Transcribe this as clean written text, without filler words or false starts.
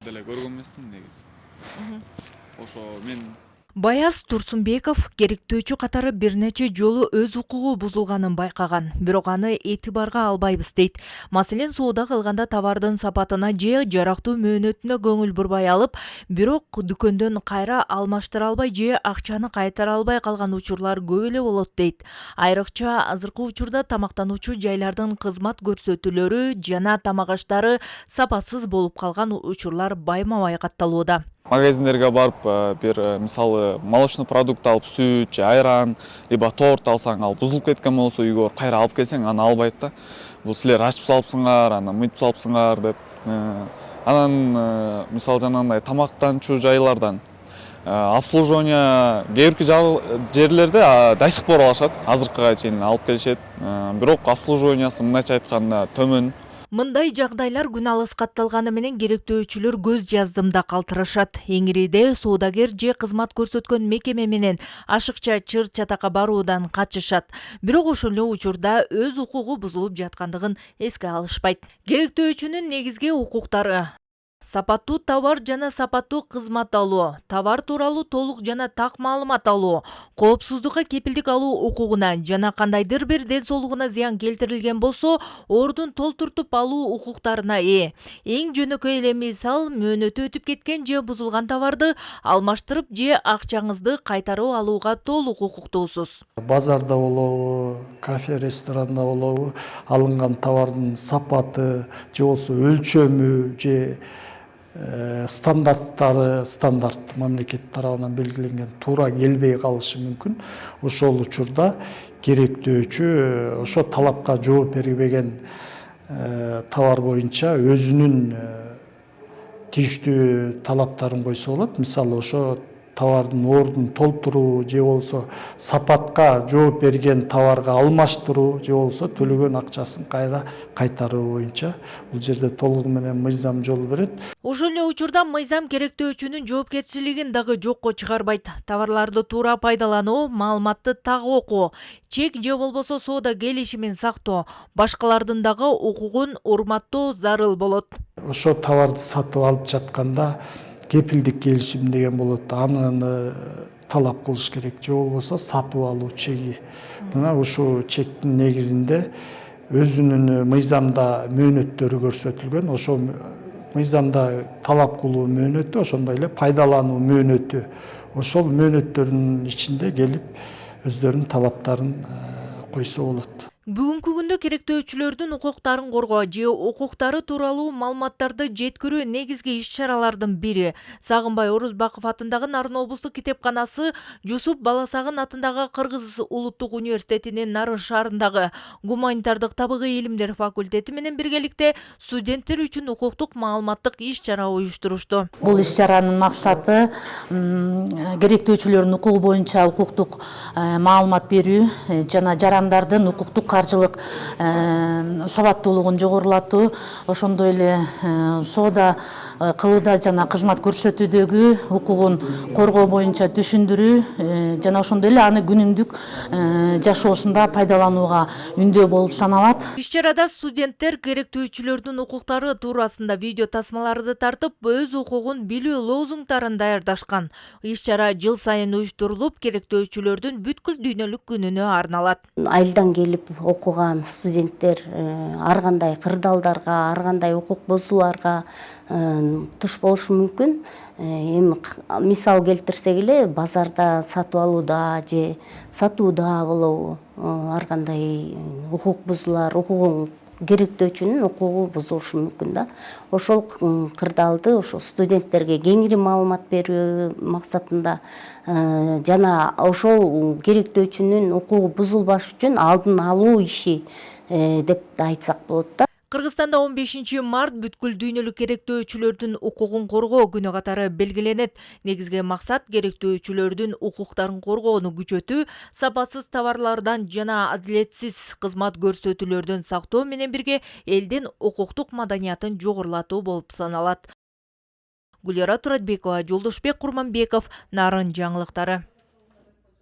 деле көргөн эмесмин негизи. Ошо мен Баяз Турсунбеков керектөөчү катары бир нече жолу өз укугу бузулганын байкаган, бирок аны этибарга албайбыз дейт. Маселен, соода кылганда товардын сапатына же жарактуу мөөнөтүнө көңүл бурбай алып, бирок дүкөндөн кайра алмаштыра албай же акчаны кайтара албай калган учурлар көп эле болот дейт. Айрыкча азыркы учурда тамактануучу жайлардын кызмат көрсөтүүлөрү жана тамак аштары сапатсыз болуп калган учурлар байма-бай катталууда. магазиндерге барып, бир мисалы молочный продукт алып, сүт же айран, либо торт алсаң, ал бузулуп кеткен болсо үйгө кайра алып келсең, аны албайт да. Бул силер ачып салыпсыңар, аны мыйып салыпсыңар деп. Анан мисалы жанагындай тамактанчу жайлардан обслуживание кээ бирки жерлерде до сих пор алышат, азыркыга чейин алып келишет. Бирок обслуживаниясы мындайча айтканда төмөн. Мындай жагдайлар күн алыс катталганы менен керектөөчүлөр көз жаздымда калтырышат. Эңириде соодагер же кызмат көрсөткөн мекеме менен ашыкча чыр чатакка баруудан качышат. Бирок ошол эле учурда өз укугу бузулуп жаткандыгын эске алышпайт. Керектөөчүнүн негизги укуктары: сапаттуу товар жана сапаттуу кызмат алуу, товар тууралуу толук жана так маалымат алуу, коопсуздукка кепилдик алуу укугуна жана кандайдыр бир ден соолугуна зыян келтирилген болсо, ордун толтуртуп алуу укуктарына ээ. Эң жөнөкөй эле мисал, мөөнөтү өтүп кеткен же бузулган товарды алмаштырып же акчаңызды кайтарып алууга толук укуктуусуз. Базарда болобу, кафе, ресторанда болобу, алынган товардын сапаты же болсо өлчөмү же стандарт мамлекет тарабынан белгиленген туура келбей калышы мүмкүн. Ошол учурда керектөөчү ошо талапка жооп бербеген товар боюнча өзүнүн тийиштүү талаптарын койсо болот. Мисалы, ошо товардын ордун толтуруу же болсо сапатка жооп берген товарга алмаштыруу же болсо төлөгөн акчасын кайра кайтаруу боюнча бул жерде толугу менен мыйзам жол берет. Ошол эле учурда мыйзам керектөөчүнүн жоопкерчилигин дагы жокко чыгарбайт. Товарларды туура пайдалануу, маалыматты так окуу, чек же болбосо соода келишимин сактоо, башкалардын дагы укугун урматтоо зарыл болот. Ошо товарды сатып алып жатканда кепилдик келишим деген болот. Аны талап кылыш керек. Же болбосо сатып алуу чеги. Мына ушул чектин негизинде өзүнүн мыйзамда мөөнөттөрү көрсөтүлгөн. Ошо мыйзамда талап кылуу мөөнөтү, ошондой эле пайдалануу мөөнөтү. Ошол мөөнөттөрдүн ичинде келип өздөрүнүн талаптарын койсо болот. Бүгүнкү күндө керектөөчүлөрдүн укуктарын коргоо же укуктары тууралуу маалыматтарды жеткирүү негизги иш-чаралардын бири. Сагынбай Орузбаков атындагы Нарын облустук китепканасы Жусуп Баласагын атындагы Кыргыз улуттук университетинин Нарын шаарындагы гуманитардык табигый илимдер факультети менен биргеликте студенттер үчүн укуктук маалыматтык иш-чара уюштурушту. Бул иш-чаранын максаты керектөөчүлөрдүн укугу боюнча укуктук маалымат берүү жана жарандардын укуктук каржылык сабаттуулугун жогорулатуу, ошондой эле соода кылууда жана кызмат көрсөтүүдөгү укугун коргоо боюнча түшүндүрүү жана ошондой эле аны күнүмдүк жашоосунда пайдаланууга үндөө болуп саналат. Иш-чарада студенттер керектөөчүлөрдүн укуктары туурасында видео тасмаларды тартып, өз укугун билүү лозунгдарын даярдашкан. Иш-чара жыл сайын уюштурулуп, керектөөчүлөрдүн бүткүл дүйнөлүк күнүнө арналат. Айылдан келип окуган студенттер ар кандай кырдаалдарга, ар кандай укук бузууларга туш болушу мүмкүн. Эми мисал келтирсек эле, базарда сатып алууда же сатууда болобу ар кандай укук бузуулар, керектөөчүнүн укугу бузулушу мүмкүн да. Ошол кырдаалды ошо студенттерге кеңири маалымат берүү максатында жана ошол керектөөчүнүн укугу бузулбаш үчүн алдын алуу иши деп айтсак болот да. Кыргызстанда 15 март бүткүл дүйнөлүк керектөөчүлөрдүн укугун коргоо күнү катары белгиленет. Негизги максат керектөөчүлөрдүн укуктарын коргоону күчөтүү, сапасыз товарлардан жана адилетсиз кызмат көрсөтүүлөрдөн сактоо менен бирге элдин укуктук маданиятын жогорулатуу болуп саналат. Гүлера Туратбекова, Жолдошбек Курманбеков, Нарын жаңылыктары.